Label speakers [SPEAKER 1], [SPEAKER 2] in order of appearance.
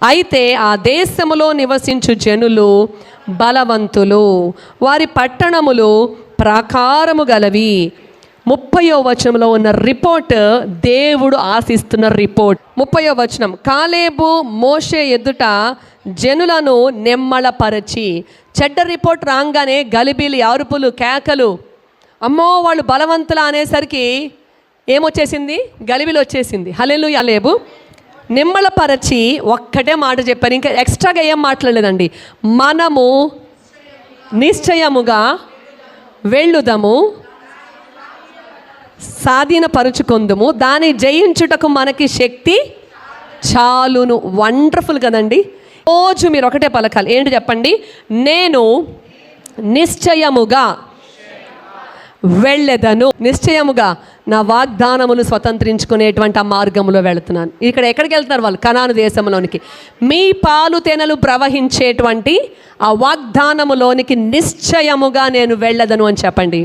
[SPEAKER 1] అయితే ఆ దేశములో నివసించు జనులు బలవంతులు, వారి పట్టణములు ప్రాకారము గలవి. 30వ వచనంలో ఉన్న రిపోర్ట్ దేవుడు ఆశిస్తున్న రిపోర్ట్. 30వ వచనం, కాలేబు మోషే ఎదుట జనులను నెమ్మళపరచి. చెడ్డ రిపోర్ట్ రాగానే గలిబీలు, అరుపులు, కేకలు, అమ్మో వాళ్ళు బలవంతులు అనేసరికి ఏమొచ్చేసింది? గలిబిలు వచ్చేసింది. హల్లెలూయా. కాలేబు నిమ్మళపరచి ఒక్కటే మాట చెప్పారు, ఇంకా ఎక్స్ట్రాగా ఏం మాట్లాడలేదండి. మనము నిశ్చయముగా వెళ్ళుదము, స్వాధీనపరుచుకొందుము, దాన్ని జయించుటకు మనకి శక్తి చాలును. వండర్ఫుల్ కదండి. రోజు మీరు ఒకటే పలకాలి. ఏంటి చెప్పండి? నేను నిశ్చయముగా వెళ్ళెదను. నిశ్చయముగా నా వాగ్దానములు స్వతంత్రించుకునేటువంటి ఆ మార్గంలో వెళుతున్నాను. ఇక్కడ ఎక్కడికి వెళ్తున్నారు వాళ్ళు? కనాను దేశంలోనికి. మీ పాలు తేనెలు ప్రవహించేటువంటి ఆ వాగ్దానములోనికి నిశ్చయముగా నేను వెళ్ళెదను అని చెప్పండి.